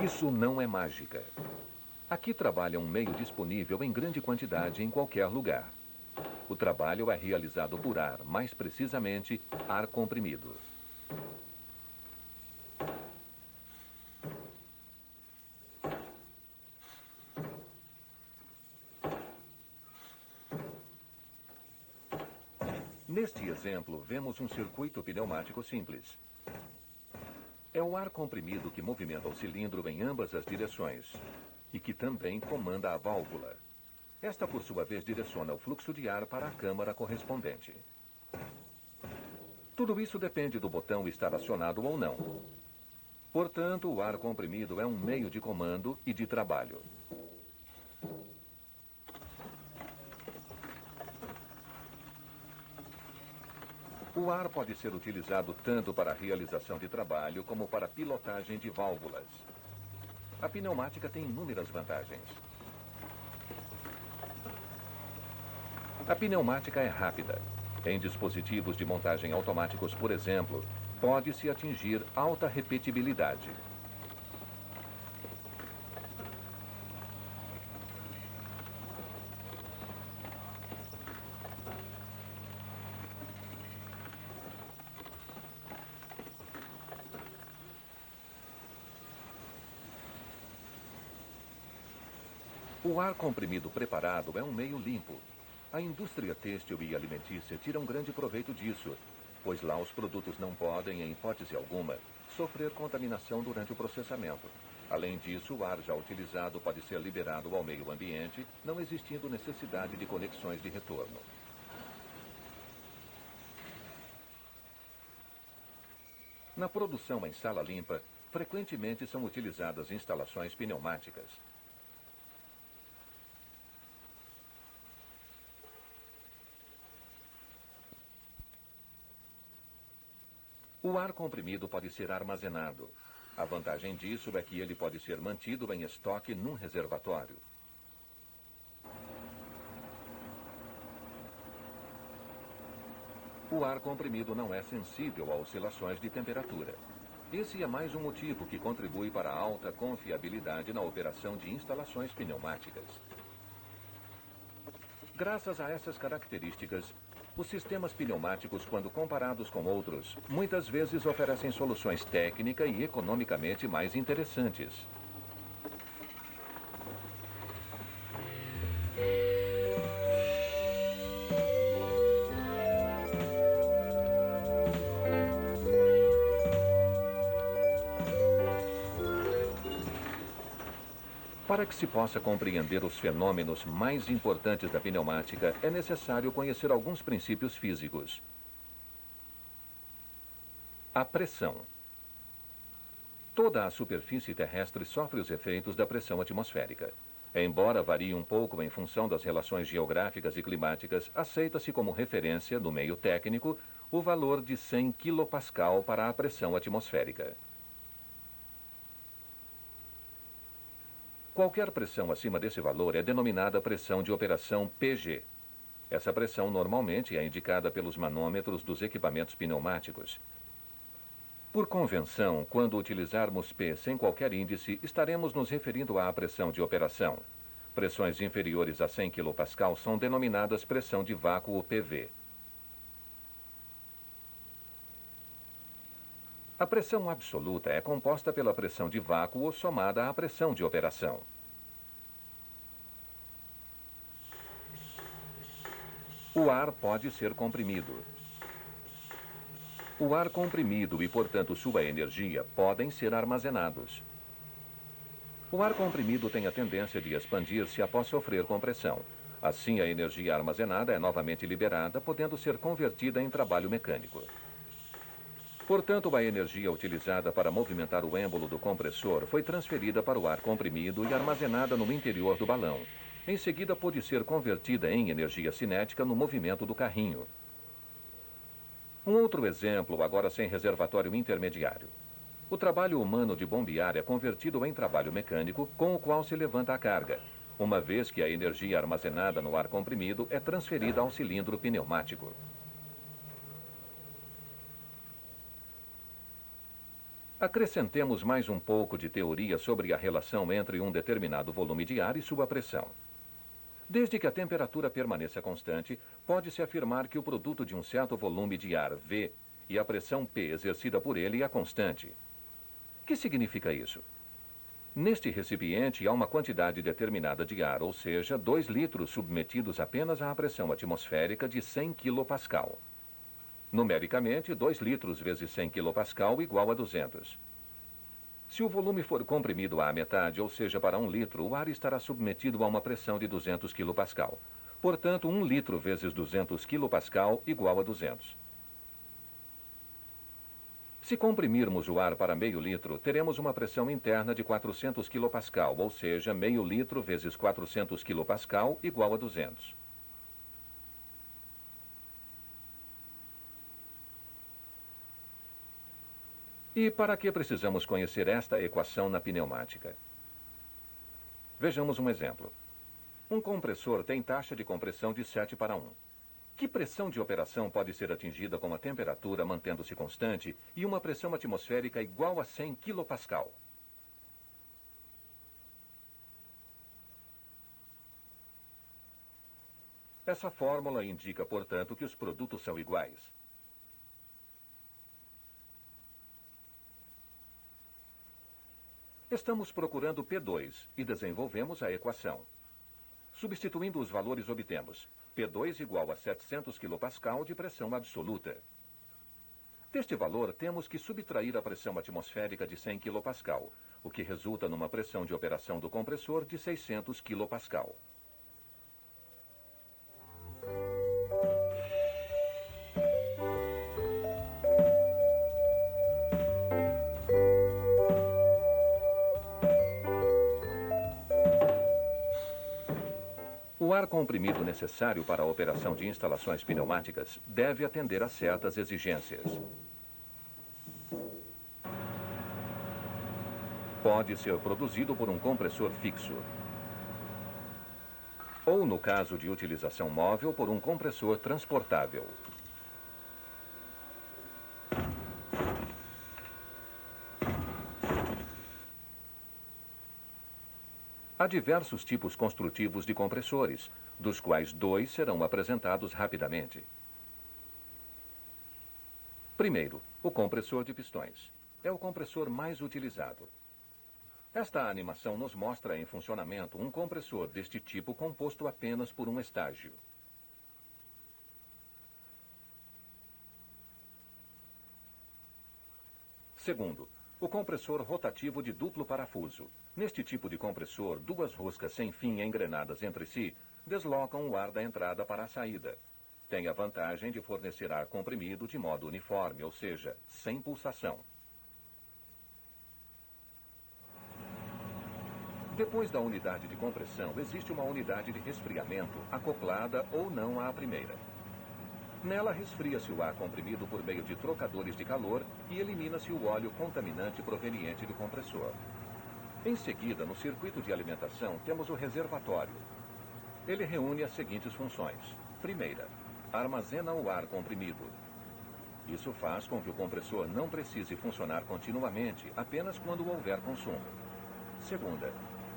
Isso não é mágica. Aqui trabalha um meio disponível em grande quantidade em qualquer lugar. O trabalho é realizado por ar, mais precisamente, ar comprimido. Neste exemplo, vemos um circuito pneumático simples. É o ar comprimido que movimenta o cilindro em ambas as direções e que também comanda a válvula. Esta, por sua vez, direciona o fluxo de ar para a câmara correspondente. Tudo isso depende do botão estar acionado ou não. Portanto, o ar comprimido é um meio de comando e de trabalho. O ar pode ser utilizado tanto para a realização de trabalho como para a pilotagem de válvulas. A pneumática tem inúmeras vantagens. A pneumática é rápida. Em dispositivos de montagem automáticos, por exemplo, pode-se atingir alta repetibilidade. O ar comprimido preparado é um meio limpo. A indústria têxtil e alimentícia tira um grande proveito disso, pois lá os produtos não podem, em hipótese alguma, sofrer contaminação durante o processamento. Além disso, o ar já utilizado pode ser liberado ao meio ambiente, não existindo necessidade de conexões de retorno. Na produção em sala limpa, frequentemente são utilizadas instalações pneumáticas. O ar comprimido pode ser armazenado. A vantagem disso é que ele pode ser mantido em estoque num reservatório. O ar comprimido não é sensível a oscilações de temperatura. Esse é mais um motivo que contribui para a alta confiabilidade na operação de instalações pneumáticas. Graças a essas características, os sistemas pneumáticos, quando comparados com outros, muitas vezes oferecem soluções técnica e economicamente mais interessantes. Para que se possa compreender os fenômenos mais importantes da pneumática, é necessário conhecer alguns princípios físicos. A pressão. Toda a superfície terrestre sofre os efeitos da pressão atmosférica. Embora varie um pouco em função das relações geográficas e climáticas, aceita-se como referência, no meio técnico, o valor de 100 kPa para a pressão atmosférica. Qualquer pressão acima desse valor é denominada pressão de operação PG. Essa pressão normalmente é indicada pelos manômetros dos equipamentos pneumáticos. Por convenção, quando utilizarmos P sem qualquer índice, estaremos nos referindo à pressão de operação. Pressões inferiores a 100 kPa são denominadas pressão de vácuo PV. A pressão absoluta é composta pela pressão de vácuo somada à pressão de operação. O ar pode ser comprimido. O ar comprimido e, portanto, sua energia podem ser armazenados. O ar comprimido tem a tendência de expandir-se após sofrer compressão. Assim, a energia armazenada é novamente liberada, podendo ser convertida em trabalho mecânico. Portanto, a energia utilizada para movimentar o êmbolo do compressor foi transferida para o ar comprimido e armazenada no interior do balão. Em seguida, pôde ser convertida em energia cinética no movimento do carrinho. Um outro exemplo, agora sem reservatório intermediário. O trabalho humano de bombear é convertido em trabalho mecânico, com o qual se levanta a carga, uma vez que a energia armazenada no ar comprimido é transferida ao cilindro pneumático. Acrescentemos mais um pouco de teoria sobre a relação entre um determinado volume de ar e sua pressão. Desde que a temperatura permaneça constante, pode-se afirmar que o produto de um certo volume de ar, V, e a pressão P exercida por ele é constante. O que significa isso? Neste recipiente há uma quantidade determinada de ar, ou seja, 2 litros submetidos apenas à pressão atmosférica de 100 kPa. Numericamente, 2 litros vezes 100 kPa igual a 200. Se o volume for comprimido à metade, ou seja, para 1 litro, o ar estará submetido a uma pressão de 200 kPa. Portanto, 1 litro vezes 200 kPa igual a 200. Se comprimirmos o ar para meio litro, teremos uma pressão interna de 400 kPa, ou seja, meio litro vezes 400 kPa igual a 200. E para que precisamos conhecer esta equação na pneumática? Vejamos um exemplo. Um compressor tem taxa de compressão de 7:1. Que pressão de operação pode ser atingida com a temperatura mantendo-se constante e uma pressão atmosférica igual a 100 kPa? Essa fórmula indica, portanto, que os produtos são iguais. Estamos procurando P2 e desenvolvemos a equação. Substituindo os valores, obtemos P2 igual a 700 kPa de pressão absoluta. Deste valor, temos que subtrair a pressão atmosférica de 100 kPa, o que resulta numa pressão de operação do compressor de 600 kPa. O ar comprimido necessário para a operação de instalações pneumáticas deve atender a certas exigências. Pode ser produzido por um compressor fixo, ou, no caso de utilização móvel, por um compressor transportável. Há diversos tipos construtivos de compressores, dos quais 2 serão apresentados rapidamente. Primeiro, o compressor de pistões. É o compressor mais utilizado. Esta animação nos mostra em funcionamento um compressor deste tipo composto apenas por um estágio. Segundo, o compressor rotativo de duplo parafuso. Neste tipo de compressor, 2 roscas sem fim engrenadas entre si deslocam o ar da entrada para a saída. Tem a vantagem de fornecer ar comprimido de modo uniforme, ou seja, sem pulsação. Depois da unidade de compressão, existe uma unidade de resfriamento acoplada ou não à primeira. Nela resfria-se o ar comprimido por meio de trocadores de calor e elimina-se o óleo contaminante proveniente do compressor. Em seguida, no circuito de alimentação, temos o reservatório. Ele reúne as seguintes funções. Primeira, armazena o ar comprimido. Isso faz com que o compressor não precise funcionar continuamente, apenas quando houver consumo. Segunda,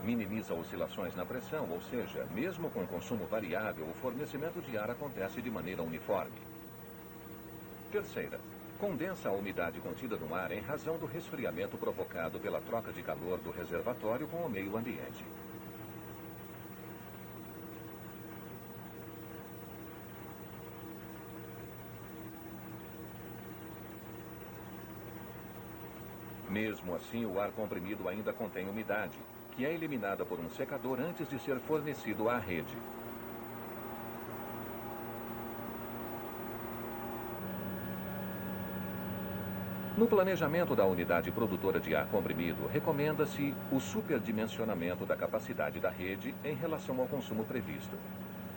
minimiza oscilações na pressão, ou seja, mesmo com consumo variável, o fornecimento de ar acontece de maneira uniforme. Terceira, condensa a umidade contida no ar em razão do resfriamento provocado pela troca de calor do reservatório com o meio ambiente. Mesmo assim, o ar comprimido ainda contém umidade, que é eliminada por um secador antes de ser fornecido à rede. No planejamento da unidade produtora de ar comprimido, recomenda-se o superdimensionamento da capacidade da rede em relação ao consumo previsto.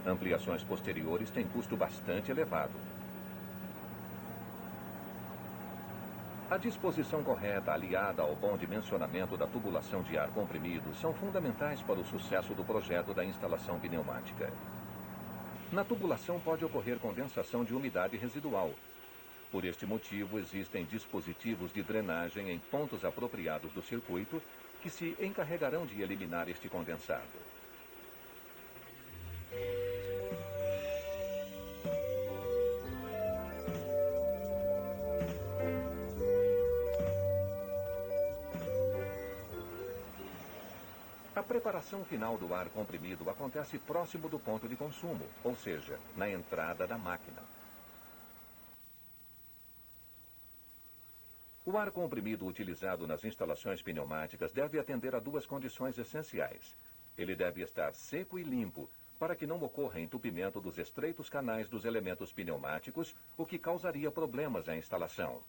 Ampliações posteriores têm custo bastante elevado. A disposição correta, aliada ao bom dimensionamento da tubulação de ar comprimido, são fundamentais para o sucesso do projeto da instalação pneumática. Na tubulação pode ocorrer condensação de umidade residual. Por este motivo, existem dispositivos de drenagem em pontos apropriados do circuito que se encarregarão de eliminar este condensado. A preparação final do ar comprimido acontece próximo do ponto de consumo, ou seja, na entrada da máquina. O ar comprimido utilizado nas instalações pneumáticas deve atender a duas condições essenciais. Ele deve estar seco e limpo, para que não ocorra entupimento dos estreitos canais dos elementos pneumáticos, o que causaria problemas à instalação.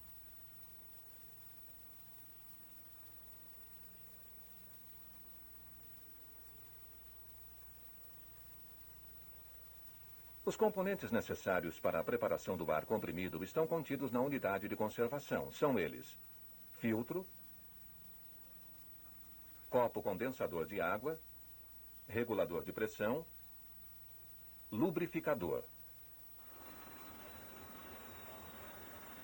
Os componentes necessários para a preparação do ar comprimido estão contidos na unidade de conservação. São eles: filtro, copo condensador de água, regulador de pressão, lubrificador.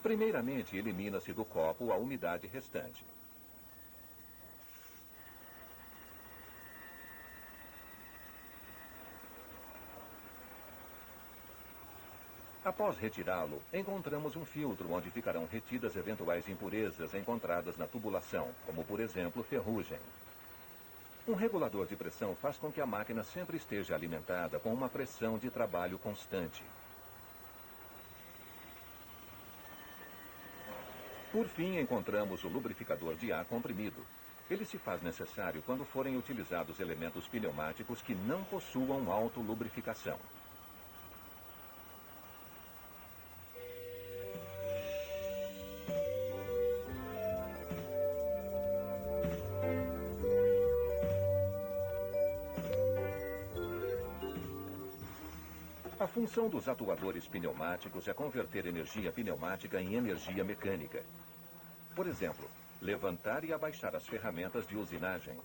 Primeiramente, elimina-se do copo a umidade restante. Após retirá-lo, encontramos um filtro onde ficarão retidas eventuais impurezas encontradas na tubulação, como por exemplo ferrugem. Um regulador de pressão faz com que a máquina sempre esteja alimentada com uma pressão de trabalho constante. Por fim, encontramos o lubrificador de ar comprimido. Ele se faz necessário quando forem utilizados elementos pneumáticos que não possuam autolubrificação. A função dos atuadores pneumáticos é converter energia pneumática em energia mecânica. Por exemplo, levantar e abaixar as ferramentas de usinagem.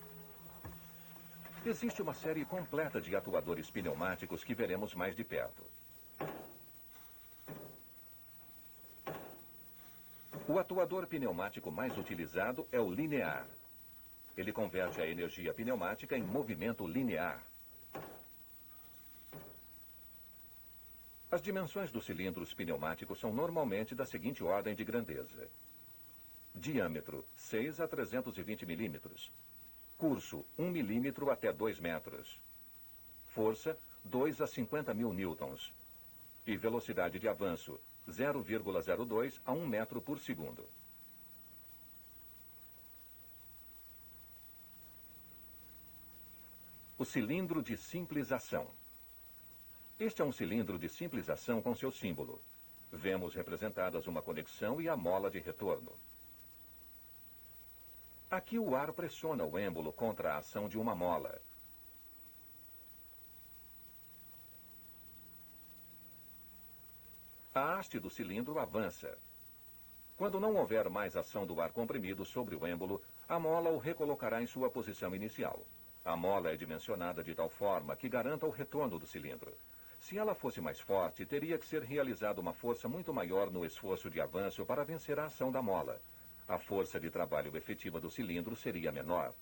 Existe uma série completa de atuadores pneumáticos que veremos mais de perto. O atuador pneumático mais utilizado é o linear. Ele converte a energia pneumática em movimento linear. As dimensões dos cilindros pneumáticos são normalmente da seguinte ordem de grandeza: diâmetro 6 a 320 milímetros, curso 1 milímetro até 2 metros, força 2 a 50 mil newtons e velocidade de avanço 0,02 a 1 metro por segundo. O cilindro de simples ação. Este é um cilindro de simples ação com seu símbolo. Vemos representadas uma conexão e a mola de retorno. Aqui o ar pressiona o êmbolo contra a ação de uma mola. A haste do cilindro avança. Quando não houver mais ação do ar comprimido sobre o êmbolo, a mola o recolocará em sua posição inicial. A mola é dimensionada de tal forma que garanta o retorno do cilindro. Se ela fosse mais forte, teria que ser realizada uma força muito maior no esforço de avanço para vencer a ação da mola. A força de trabalho efetiva do cilindro seria menor.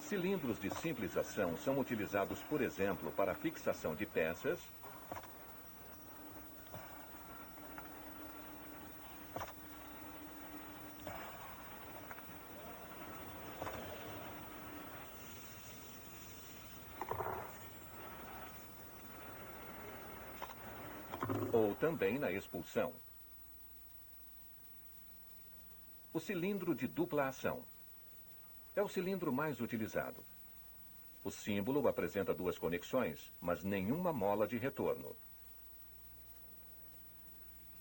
Cilindros de simples ação são utilizados, por exemplo, para a fixação de peças, ou também na expulsão. O cilindro de dupla ação é o cilindro mais utilizado. O símbolo apresenta duas conexões, mas nenhuma mola de retorno.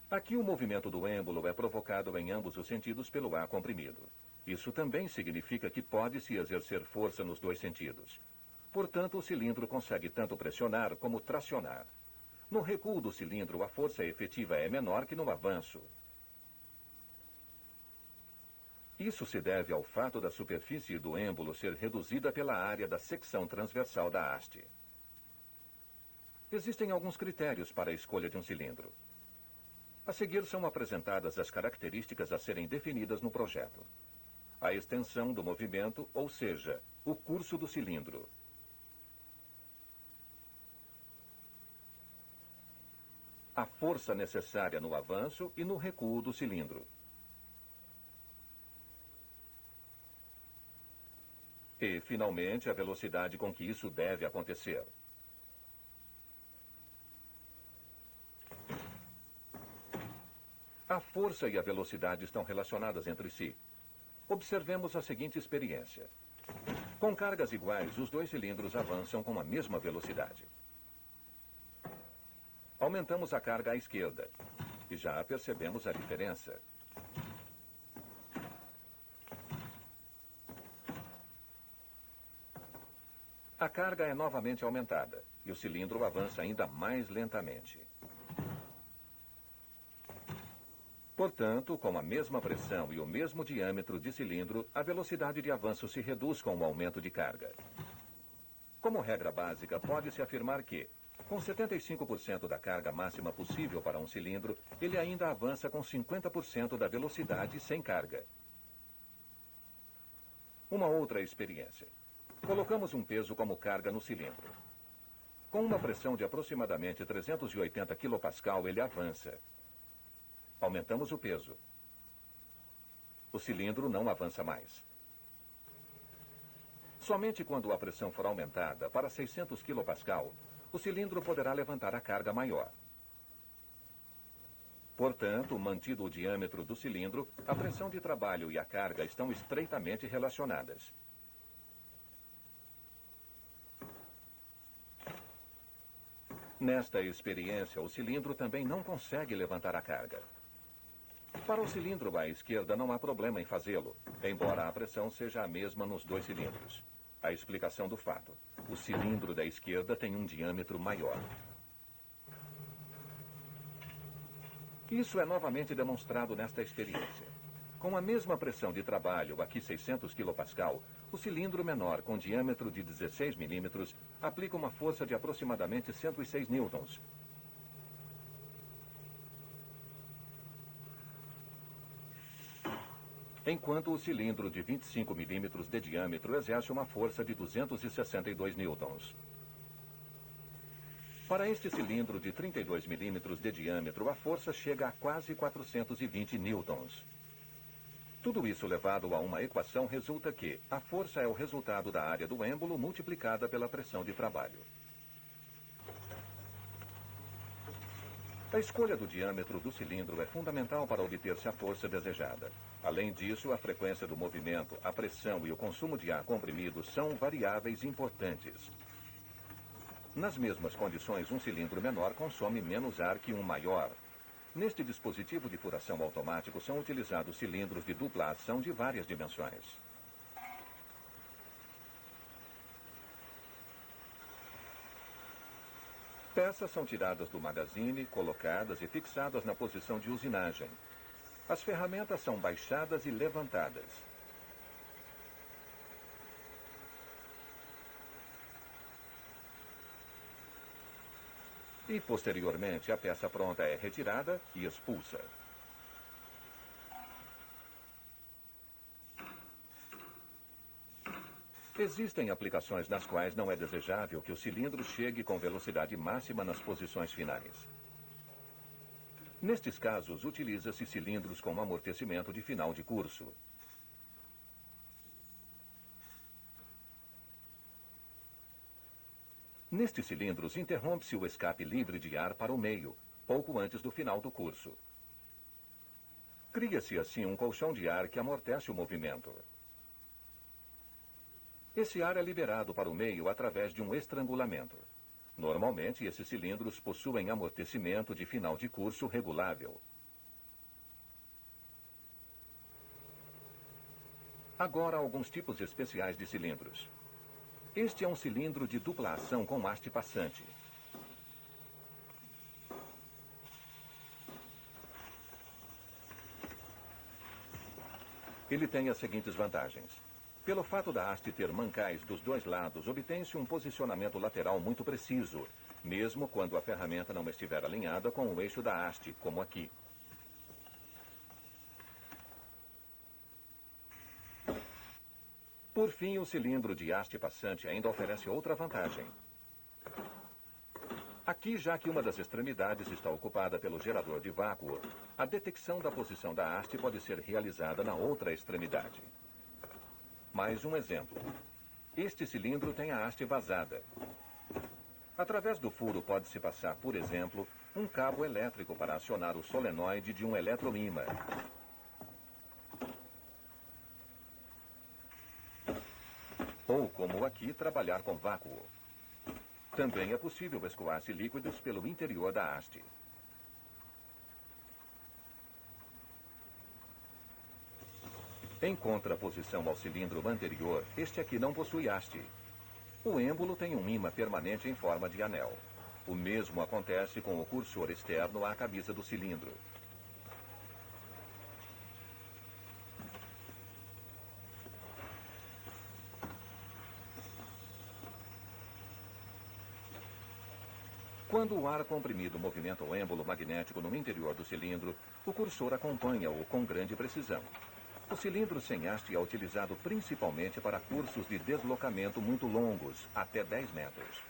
Aqui o movimento do êmbolo é provocado em ambos os sentidos pelo ar comprimido. Isso também significa que pode-se exercer força nos dois sentidos. Portanto, o cilindro consegue tanto pressionar como tracionar. No recuo do cilindro, a força efetiva é menor que no avanço. Isso se deve ao fato da superfície do êmbolo ser reduzida pela área da secção transversal da haste. Existem alguns critérios para a escolha de um cilindro. A seguir são apresentadas as características a serem definidas no projeto. A extensão do movimento, ou seja, o curso do cilindro. A força necessária no avanço e no recuo do cilindro. E, finalmente, a velocidade com que isso deve acontecer. A força e a velocidade estão relacionadas entre si. Observemos a seguinte experiência. Com cargas iguais, os dois cilindros avançam com a mesma velocidade. Aumentamos a carga à esquerda e já percebemos a diferença. A carga é novamente aumentada e o cilindro avança ainda mais lentamente. Portanto, com a mesma pressão e o mesmo diâmetro de cilindro, a velocidade de avanço se reduz com o aumento de carga. Como regra básica, pode-se afirmar que, com 75% da carga máxima possível para um cilindro, ele ainda avança com 50% da velocidade sem carga. Uma outra experiência. Colocamos um peso como carga no cilindro. Com uma pressão de aproximadamente 380 kPa, ele avança. Aumentamos o peso. O cilindro não avança mais. Somente quando a pressão for aumentada para 600 kPa, o cilindro poderá levantar a carga maior. Portanto, mantido o diâmetro do cilindro, a pressão de trabalho e a carga estão estreitamente relacionadas. Nesta experiência, o cilindro também não consegue levantar a carga. Para o cilindro à esquerda não há problema em fazê-lo, embora a pressão seja a mesma nos dois cilindros. A explicação do fato. O cilindro da esquerda tem um diâmetro maior. Isso é novamente demonstrado nesta experiência. Com a mesma pressão de trabalho, aqui 600 kPa, o cilindro menor, com diâmetro de 16 mm, aplica uma força de aproximadamente 106 newtons. Enquanto o cilindro de 25 mm de diâmetro exerce uma força de 262 newtons. Para este cilindro de 32 mm de diâmetro, a força chega a quase 420 newtons. Tudo isso levado a uma equação resulta que a força é o resultado da área do êmbolo multiplicada pela pressão de trabalho. A escolha do diâmetro do cilindro é fundamental para obter-se a força desejada. Além disso, a frequência do movimento, a pressão e o consumo de ar comprimido são variáveis importantes. Nas mesmas condições, um cilindro menor consome menos ar que um maior. Neste dispositivo de furação automático são utilizados cilindros de dupla ação de várias dimensões. Peças são tiradas do magazine, colocadas e fixadas na posição de usinagem. As ferramentas são baixadas e levantadas. E, posteriormente, a peça pronta é retirada e expulsa. Existem aplicações nas quais não é desejável que o cilindro chegue com velocidade máxima nas posições finais. Nestes casos, utiliza-se cilindros com amortecimento de final de curso. Nestes cilindros, interrompe-se o escape livre de ar para o meio, pouco antes do final do curso. Cria-se assim um colchão de ar que amortece o movimento. Esse ar é liberado para o meio através de um estrangulamento. Normalmente, esses cilindros possuem amortecimento de final de curso regulável. Agora, alguns tipos especiais de cilindros. Este é um cilindro de dupla ação com haste passante. Ele tem as seguintes vantagens. Pelo fato da haste ter mancais dos dois lados, obtém-se um posicionamento lateral muito preciso, mesmo quando a ferramenta não estiver alinhada com o eixo da haste, como aqui. Por fim, o cilindro de haste passante ainda oferece outra vantagem. Aqui, já que uma das extremidades está ocupada pelo gerador de vácuo, a detecção da posição da haste pode ser realizada na outra extremidade. Mais um exemplo. Este cilindro tem a haste vazada. Através do furo pode-se passar, por exemplo, um cabo elétrico para acionar o solenoide de um eletroímã. Ou, como aqui, trabalhar com vácuo. Também é possível escoar-se líquidos pelo interior da haste. Em contraposição ao cilindro anterior, este aqui não possui haste. O êmbolo tem um ímã permanente em forma de anel. O mesmo acontece com o cursor externo à cabeça do cilindro. Quando o ar comprimido movimenta o êmbolo magnético no interior do cilindro, o cursor acompanha-o com grande precisão. O cilindro sem haste é utilizado principalmente para cursos de deslocamento muito longos, até 10 metros.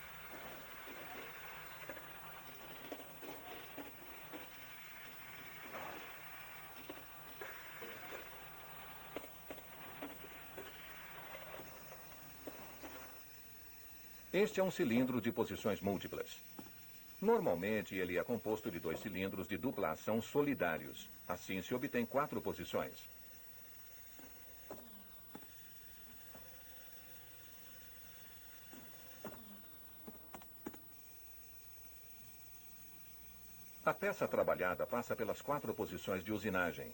Este é um cilindro de posições múltiplas. Normalmente, ele é composto de 2 cilindros de dupla ação solidários. Assim, se obtém 4 posições. A peça trabalhada passa pelas 4 posições de usinagem.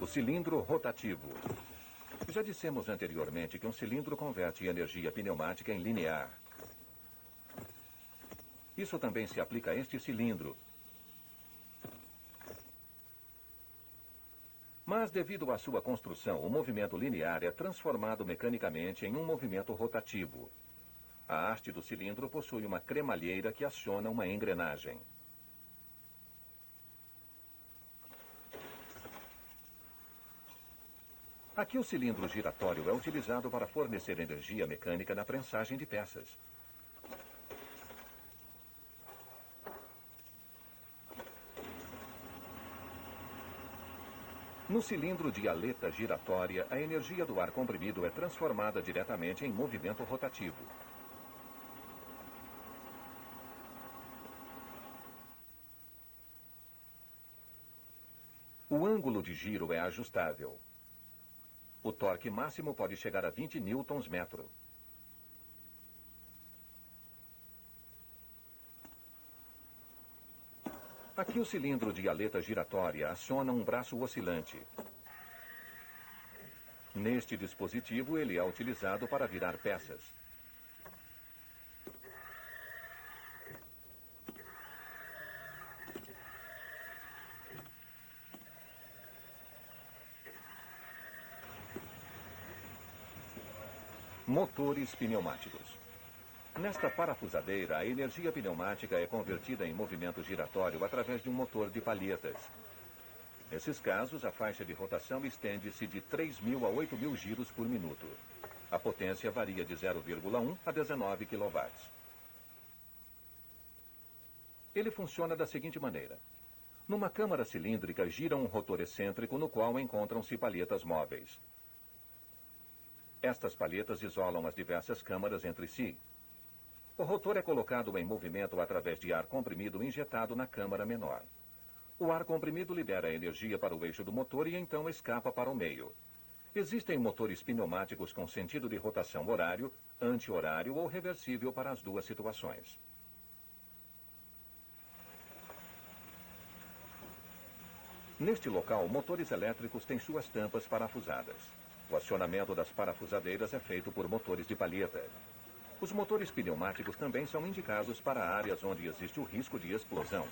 O cilindro rotativo. Já dissemos anteriormente que um cilindro converte energia pneumática em linear. Isso também se aplica a este cilindro. Mas, devido à sua construção, o movimento linear é transformado mecanicamente em um movimento rotativo. A haste do cilindro possui uma cremalheira que aciona uma engrenagem. Aqui o cilindro giratório é utilizado para fornecer energia mecânica na prensagem de peças. No cilindro de aleta giratória, a energia do ar comprimido é transformada diretamente em movimento rotativo. O ângulo de giro é ajustável. O torque máximo pode chegar a 20 newtons-metro. Aqui o cilindro de aleta giratória aciona um braço oscilante. Neste dispositivo, ele é utilizado para virar peças. Motores pneumáticos. Nesta parafusadeira, a energia pneumática é convertida em movimento giratório através de um motor de palhetas. Nesses casos, a faixa de rotação estende-se de 3.000 a 8.000 giros por minuto. A potência varia de 0,1 a 19 kW. Ele funciona da seguinte maneira. Numa câmara cilíndrica gira um rotor excêntrico no qual encontram-se palhetas móveis. Estas palhetas isolam as diversas câmaras entre si. O rotor é colocado em movimento através de ar comprimido injetado na câmara menor. O ar comprimido libera energia para o eixo do motor e então escapa para o meio. Existem motores pneumáticos com sentido de rotação horário, anti-horário ou reversível para as duas situações. Neste local, motores elétricos têm suas tampas parafusadas. O acionamento das parafusadeiras é feito por motores de palheta. Os motores pneumáticos também são indicados para áreas onde existe o risco de explosão.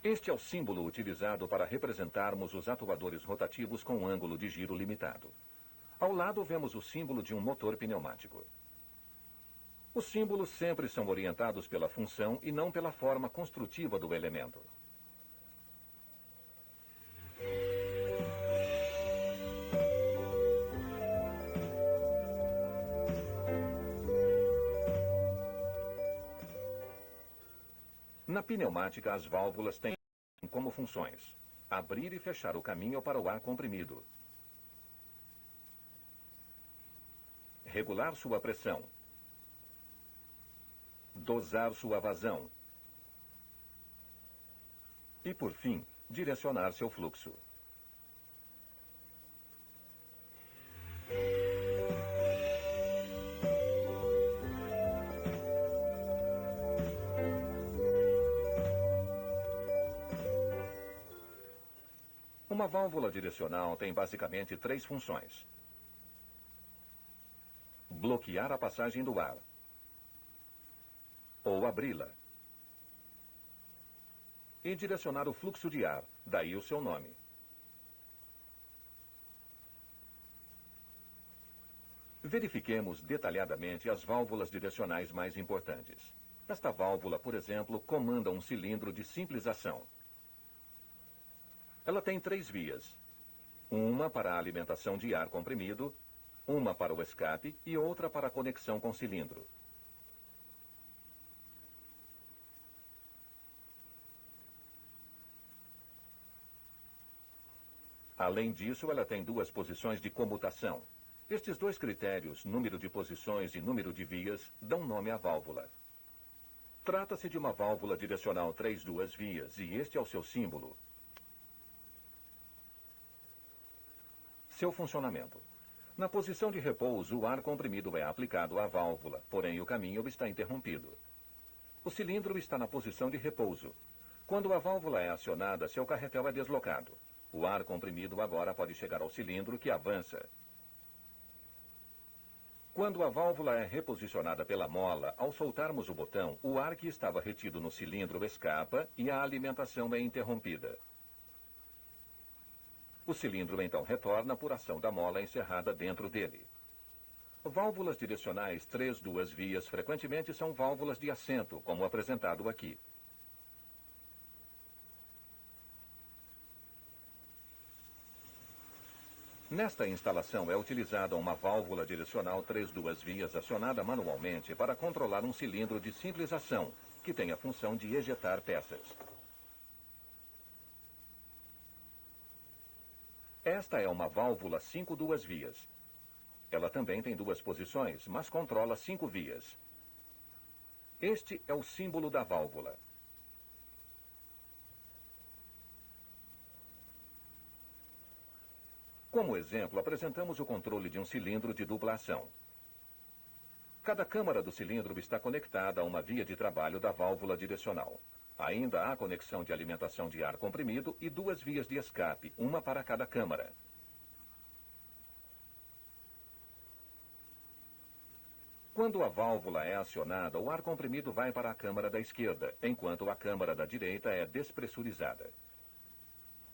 Este é o símbolo utilizado para representarmos os atuadores rotativos com ângulo de giro limitado. Ao lado vemos o símbolo de um motor pneumático. Os símbolos sempre são orientados pela função e não pela forma construtiva do elemento. Na pneumática, as válvulas têm como funções: abrir e fechar o caminho para o ar comprimido, regular sua pressão, dosar sua vazão e, por fim, direcionar seu fluxo. Uma válvula direcional tem basicamente 3 funções: bloquear a passagem do ar, ou abri-la, e direcionar o fluxo de ar, daí o seu nome. Verifiquemos detalhadamente as válvulas direcionais mais importantes. Esta válvula, por exemplo, comanda um cilindro de simples ação. Ela tem 3 vias: uma para a alimentação de ar comprimido, uma para o escape e outra para a conexão com o cilindro. Além disso, ela tem 2 posições de comutação. Estes 2 critérios, número de posições e número de vias, dão nome à válvula. Trata-se de uma válvula direcional 3-2 vias e este é o seu símbolo. Seu funcionamento. Na posição de repouso, o ar comprimido é aplicado à válvula, porém o caminho está interrompido. O cilindro está na posição de repouso. Quando a válvula é acionada, seu carretel é deslocado. O ar comprimido agora pode chegar ao cilindro, que avança. Quando a válvula é reposicionada pela mola, ao soltarmos o botão, o ar que estava retido no cilindro escapa e a alimentação é interrompida. O cilindro então retorna por ação da mola encerrada dentro dele. Válvulas direcionais 3-2 vias frequentemente são válvulas de assento, como apresentado aqui. Nesta instalação é utilizada uma válvula direcional 3-2 vias acionada manualmente para controlar um cilindro de simples ação, que tem a função de ejetar peças. Esta é uma válvula 5-2 vias. Ela também tem 2 posições, mas controla 5 vias. Este é o símbolo da válvula. Como exemplo, apresentamos o controle de um cilindro de dupla ação. Cada câmara do cilindro está conectada a uma via de trabalho da válvula direcional. Ainda há conexão de alimentação de ar comprimido e 2 vias de escape, uma para cada câmara. Quando a válvula é acionada, o ar comprimido vai para a câmara da esquerda, enquanto a câmara da direita é despressurizada.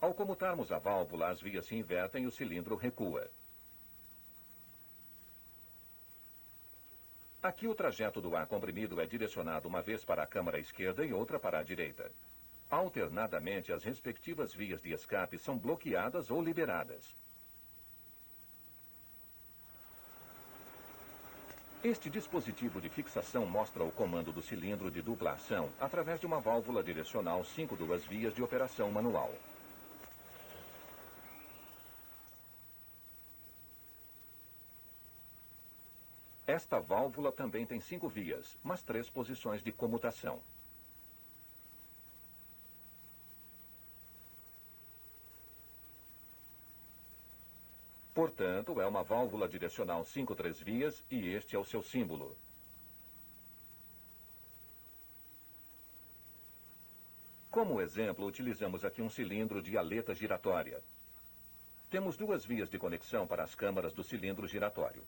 Ao comutarmos a válvula, as vias se invertem e o cilindro recua. Aqui o trajeto do ar comprimido é direcionado uma vez para a câmara esquerda e outra para a direita. Alternadamente, as respectivas vias de escape são bloqueadas ou liberadas. Este dispositivo de fixação mostra o comando do cilindro de dupla ação através de uma válvula direcional 5-2 vias de operação manual. Esta válvula também tem 5 vias, mas 3 posições de comutação. Portanto, é uma válvula direcional 5-3 vias e este é o seu símbolo. Como exemplo, utilizamos aqui um cilindro de aleta giratória. Temos duas vias de conexão para as câmaras do cilindro giratório,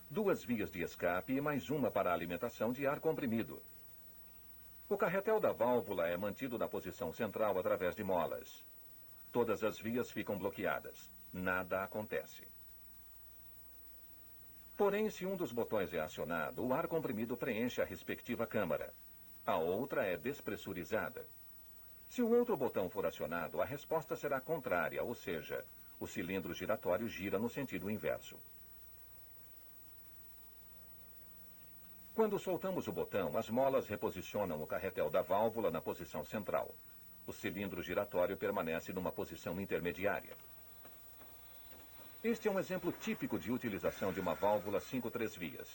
duas vias de escape e mais uma para a alimentação de ar comprimido. O carretel da válvula é mantido na posição central através de molas. Todas as vias ficam bloqueadas. Nada acontece. Porém, se um dos botões é acionado, o ar comprimido preenche a respectiva câmara. A outra é despressurizada. Se o outro botão for acionado, a resposta será contrária, ou seja, o cilindro giratório gira no sentido inverso. Quando soltamos o botão, as molas reposicionam o carretel da válvula na posição central. O cilindro giratório permanece numa posição intermediária. Este é um exemplo típico de utilização de uma válvula 5-3 vias.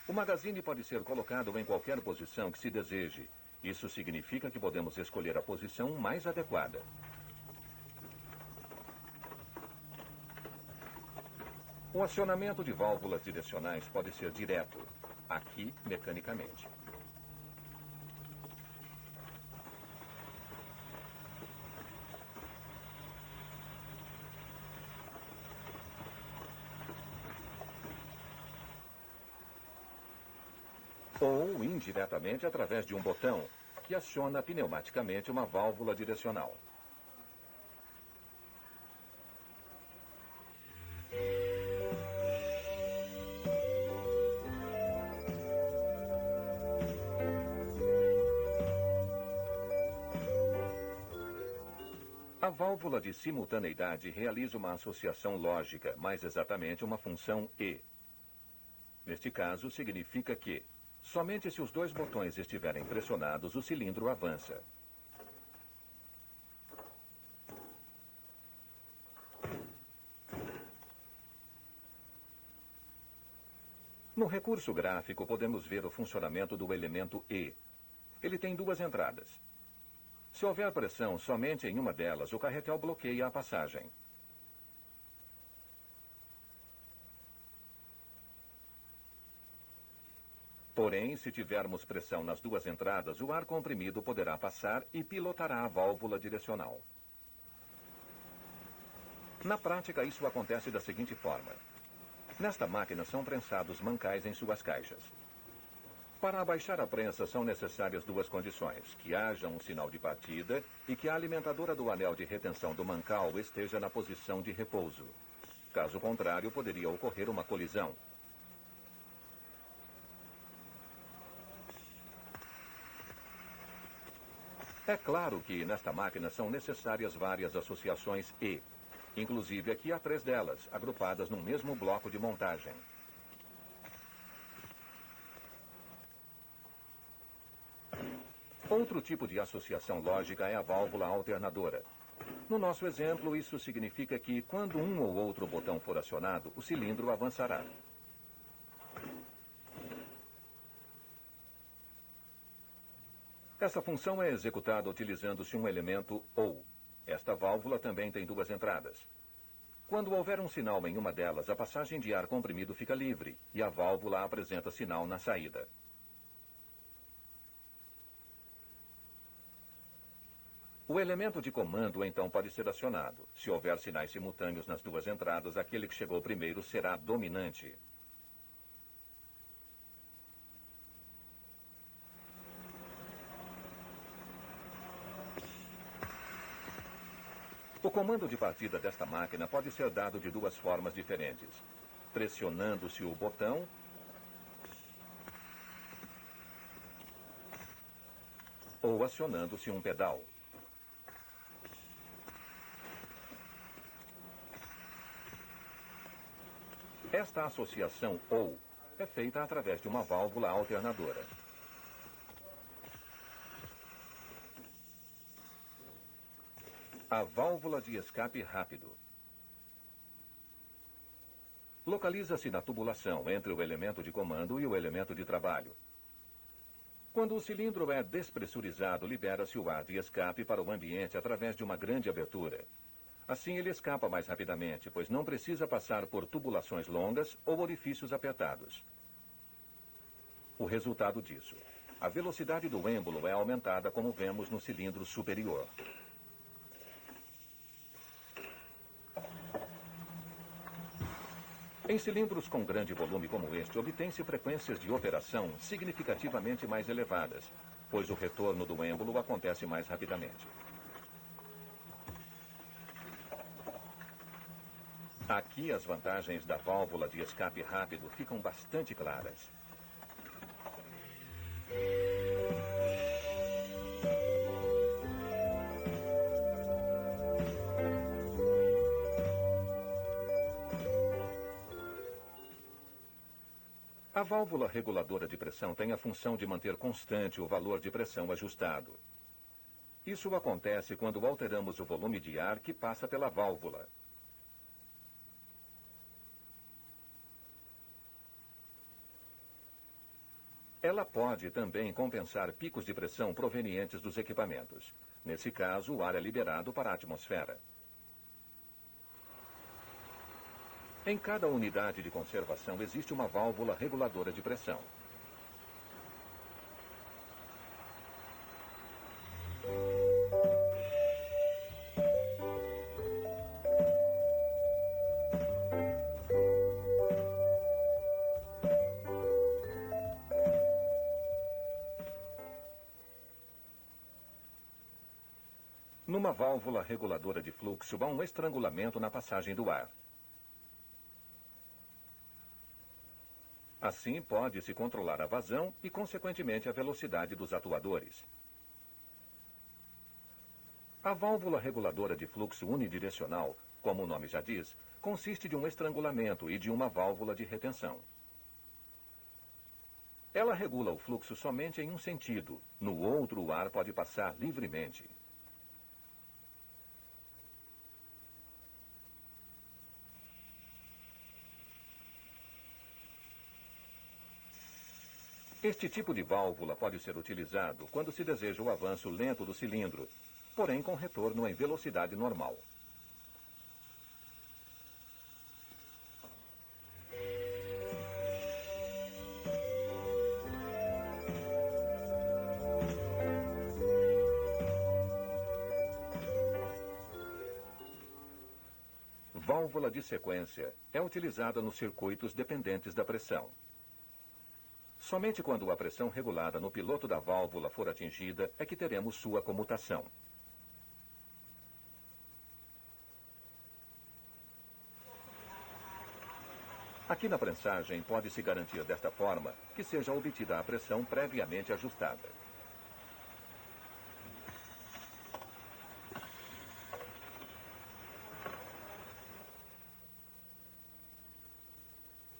O magazine pode ser colocado em qualquer posição que se deseje. Isso significa que podemos escolher a posição mais adequada. O acionamento de válvulas direcionais pode ser direto, aqui mecanicamente. Ou indiretamente através de um botão, que aciona pneumaticamente uma válvula direcional. A válvula de simultaneidade realiza uma associação lógica, mais exatamente uma função E. Neste caso, significa que, somente se os dois botões estiverem pressionados, o cilindro avança. No recurso gráfico, podemos ver o funcionamento do elemento E. Ele tem duas entradas. Se houver pressão somente em uma delas, o carretel bloqueia a passagem. Porém, se tivermos pressão nas duas entradas, o ar comprimido poderá passar e pilotará a válvula direcional. Na prática, isso acontece da seguinte forma. Nesta máquina são prensados mancais em suas caixas. Para abaixar a prensa são necessárias duas condições: que haja um sinal de partida e que a alimentadora do anel de retenção do mancal esteja na posição de repouso. Caso contrário, poderia ocorrer uma colisão. É claro que nesta máquina são necessárias várias associações E. Inclusive aqui há 3 delas, agrupadas num mesmo bloco de montagem. Outro tipo de associação lógica é a válvula alternadora. No nosso exemplo, isso significa que, quando um ou outro botão for acionado, o cilindro avançará. Essa função é executada utilizando-se um elemento OU. Esta válvula também tem duas entradas. Quando houver um sinal em uma delas, a passagem de ar comprimido fica livre e a válvula apresenta sinal na saída. O elemento de comando, então, pode ser acionado. Se houver sinais simultâneos nas duas entradas, aquele que chegou primeiro será dominante. O comando de partida desta máquina pode ser dado de duas formas diferentes: pressionando-se o botão ou acionando-se um pedal. Esta associação OU é feita através de uma válvula alternadora. A válvula de escape rápido. Localiza-se na tubulação entre o elemento de comando e o elemento de trabalho. Quando o cilindro é despressurizado, libera-se o ar de escape para o ambiente através de uma grande abertura. Assim, ele escapa mais rapidamente, pois não precisa passar por tubulações longas ou orifícios apertados. O resultado disso: A velocidade do êmbolo é aumentada como vemos no cilindro superior. Em cilindros com grande volume como este, obtém-se frequências de operação significativamente mais elevadas, pois o retorno do êmbolo acontece mais rapidamente. Aqui as vantagens da válvula de escape rápido ficam bastante claras. A válvula reguladora de pressão tem a função de manter constante o valor de pressão ajustado. Isso acontece quando alteramos o volume de ar que passa pela válvula. Ela pode também compensar picos de pressão provenientes dos equipamentos. Nesse caso, o ar é liberado para a atmosfera. Em cada unidade de conservação existe uma válvula reguladora de pressão. Numa válvula reguladora de fluxo, há um estrangulamento na passagem do ar. Assim, pode-se controlar a vazão e, consequentemente, a velocidade dos atuadores. A válvula reguladora de fluxo unidirecional, como o nome já diz, consiste de um estrangulamento e de uma válvula de retenção. Ela regula o fluxo somente em um sentido. No outro, o ar pode passar livremente. Este tipo de válvula pode ser utilizado quando se deseja o avanço lento do cilindro, porém com retorno em velocidade normal. Válvula de sequência é utilizada nos circuitos dependentes da pressão. Somente quando a pressão regulada no piloto da válvula for atingida é que teremos sua comutação. Aqui na prensagem pode-se garantir desta forma que seja obtida a pressão previamente ajustada.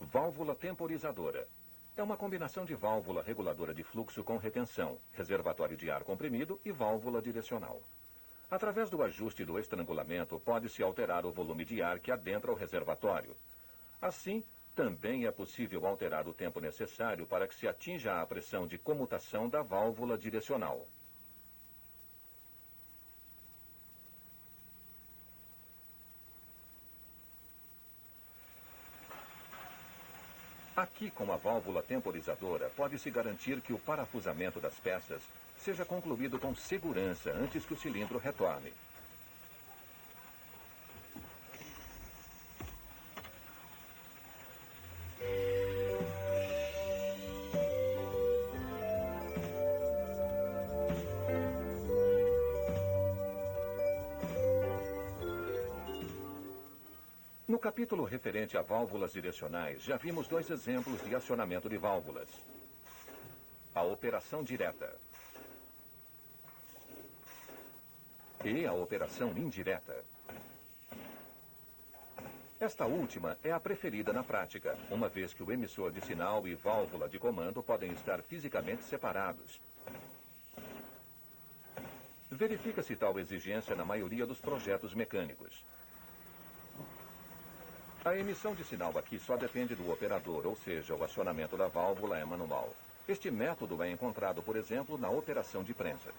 Válvula temporizadora. É uma combinação de válvula reguladora de fluxo com retenção, reservatório de ar comprimido e válvula direcional. Através do ajuste do estrangulamento, pode-se alterar o volume de ar que adentra o reservatório. Assim, também é possível alterar o tempo necessário para que se atinja a pressão de comutação da válvula direcional. Aqui, com a válvula temporizadora, pode-se garantir que o parafusamento das peças seja concluído com segurança antes que o cilindro retorne. No capítulo referente a válvulas direcionais, já vimos dois exemplos de acionamento de válvulas. A operação direta e a operação indireta. Esta última é a preferida na prática, uma vez que o emissor de sinal e válvula de comando podem estar fisicamente separados. Verifica-se tal exigência na maioria dos projetos mecânicos. A emissão de sinal aqui só depende do operador, ou seja, o acionamento da válvula é manual. Este método é encontrado, por exemplo, na operação de prensas.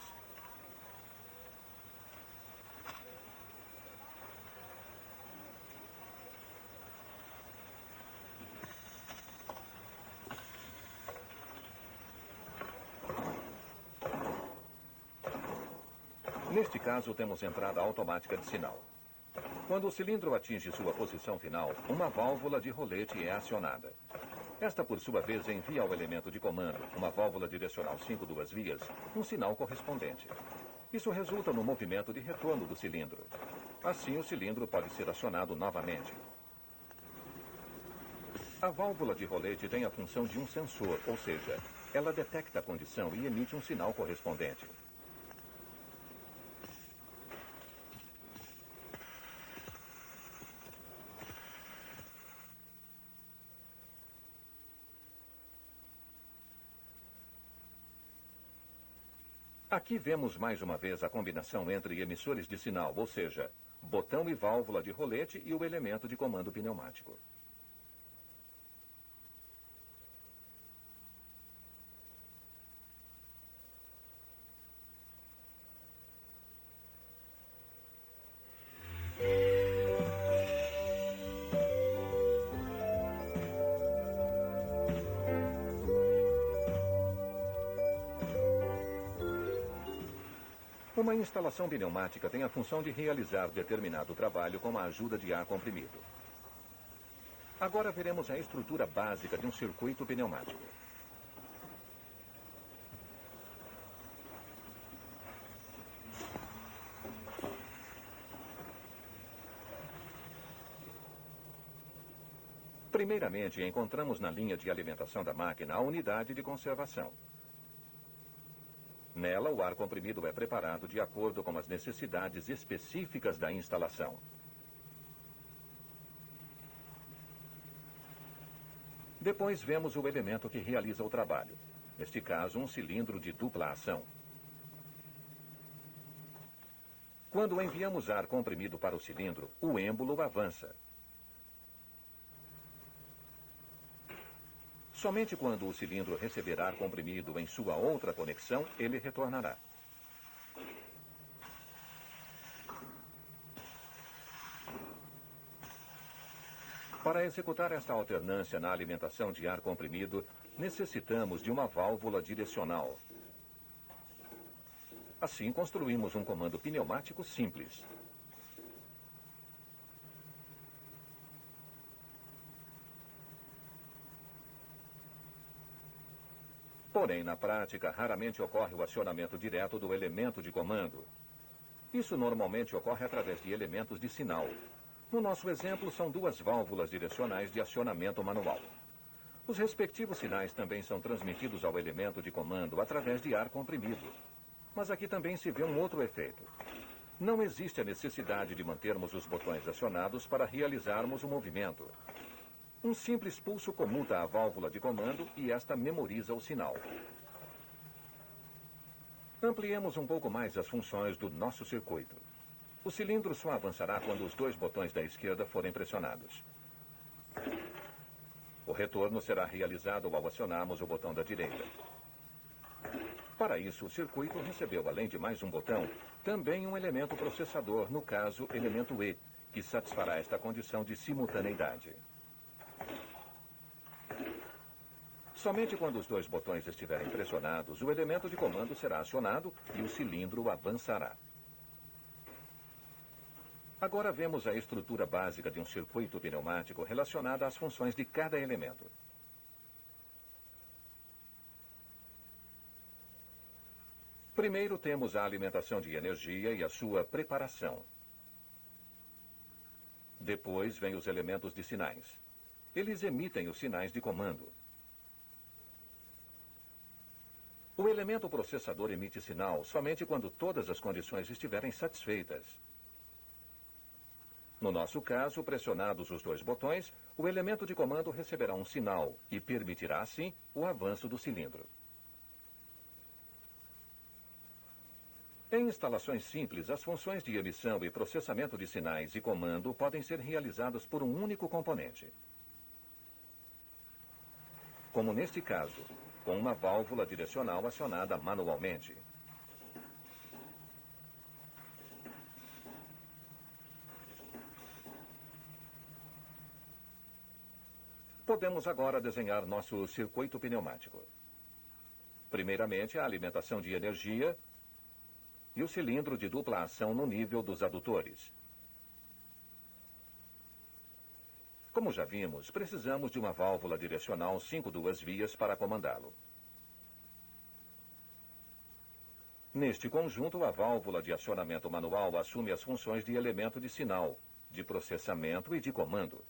Neste caso, temos entrada automática de sinal. Quando o cilindro atinge sua posição final, uma válvula de rolete é acionada. Esta, por sua vez, envia ao elemento de comando, uma válvula direcional 5 duas vias, um sinal correspondente. Isso resulta no movimento de retorno do cilindro. Assim, o cilindro pode ser acionado novamente. A válvula de rolete tem a função de um sensor, ou seja, ela detecta a condição e emite um sinal correspondente. Aqui vemos mais uma vez a combinação entre emissores de sinal, ou seja, botão e válvula de rolete e o elemento de comando pneumático. Uma instalação pneumática tem a função de realizar determinado trabalho com a ajuda de ar comprimido. Agora veremos a estrutura básica de um circuito pneumático. Primeiramente, encontramos na linha de alimentação da máquina a unidade de conservação. Nela, o ar comprimido é preparado de acordo com as necessidades específicas da instalação. Depois vemos o elemento que realiza o trabalho. Neste caso, um cilindro de dupla ação. Quando enviamos ar comprimido para o cilindro, o êmbolo avança. Somente quando o cilindro receber ar comprimido em sua outra conexão, ele retornará. Para executar esta alternância na alimentação de ar comprimido, necessitamos de uma válvula direcional. Assim, construímos um comando pneumático simples. Porém, na prática, raramente ocorre o acionamento direto do elemento de comando. Isso normalmente ocorre através de elementos de sinal. No nosso exemplo, são duas válvulas direcionais de acionamento manual. Os respectivos sinais também são transmitidos ao elemento de comando através de ar comprimido. Mas aqui também se vê um outro efeito. Não existe a necessidade de mantermos os botões acionados para realizarmos o movimento. Um simples pulso comuta a válvula de comando e esta memoriza o sinal. Ampliemos um pouco mais as funções do nosso circuito. O cilindro só avançará quando os dois botões da esquerda forem pressionados. O retorno será realizado ao acionarmos o botão da direita. Para isso, o circuito recebeu, além de mais um botão, também um elemento processador, no caso, elemento E, que satisfará esta condição de simultaneidade. Somente quando os dois botões estiverem pressionados, o elemento de comando será acionado e o cilindro avançará. Agora vemos a estrutura básica de um circuito pneumático relacionada às funções de cada elemento. Primeiro temos a alimentação de energia e a sua preparação. Depois vêm os elementos de sinais. Eles emitem os sinais de comando. O elemento processador emite sinal somente quando todas as condições estiverem satisfeitas. No nosso caso, pressionados os dois botões, o elemento de comando receberá um sinal e permitirá, assim, o avanço do cilindro. Em instalações simples, as funções de emissão e processamento de sinais e comando podem ser realizadas por um único componente. Como neste caso, com uma válvula direcional acionada manualmente. Podemos agora desenhar nosso circuito pneumático. Primeiramente, a alimentação de energia e o cilindro de dupla ação no nível dos adutores. Como já vimos, precisamos de uma válvula direcional 5 vias para comandá-lo. Neste conjunto, a válvula de acionamento manual assume as funções de elemento de sinal, de processamento e de comando.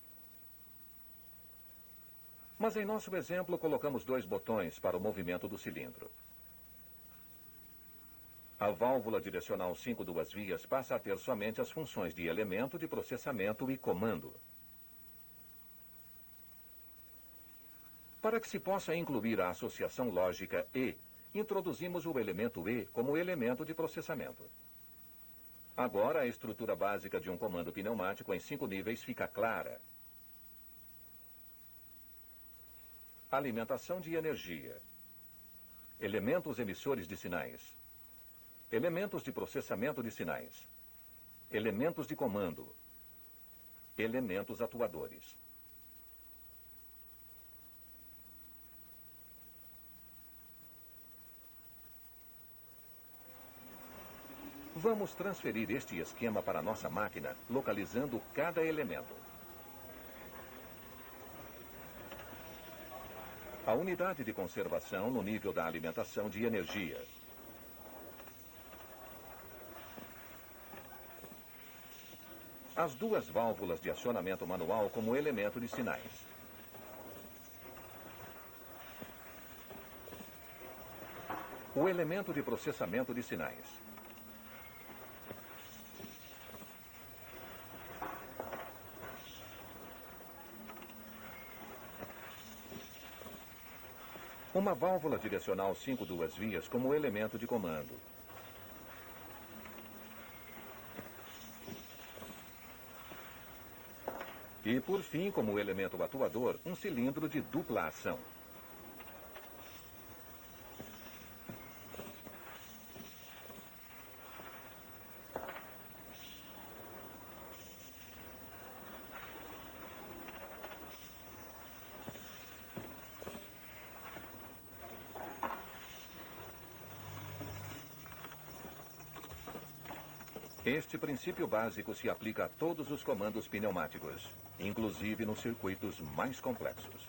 Mas em nosso exemplo, colocamos 2 botões para o movimento do cilindro. A válvula direcional 5 vias passa a ter somente as funções de elemento de processamento e comando. Para que se possa incluir a associação lógica E, introduzimos o elemento E como elemento de processamento. Agora, a estrutura básica de um comando pneumático em 5 níveis fica clara. Alimentação de energia. Elementos emissores de sinais. Elementos de processamento de sinais. Elementos de comando. Elementos atuadores. Vamos transferir este esquema para nossa máquina, localizando cada elemento. A unidade de conservação no nível da alimentação de energia. As 2 válvulas de acionamento manual como elemento de sinais. O elemento de processamento de sinais. Uma válvula direcional 5 vias como elemento de comando. E, por fim, como elemento atuador, um cilindro de dupla ação. Este princípio básico se aplica a todos os comandos pneumáticos, inclusive nos circuitos mais complexos.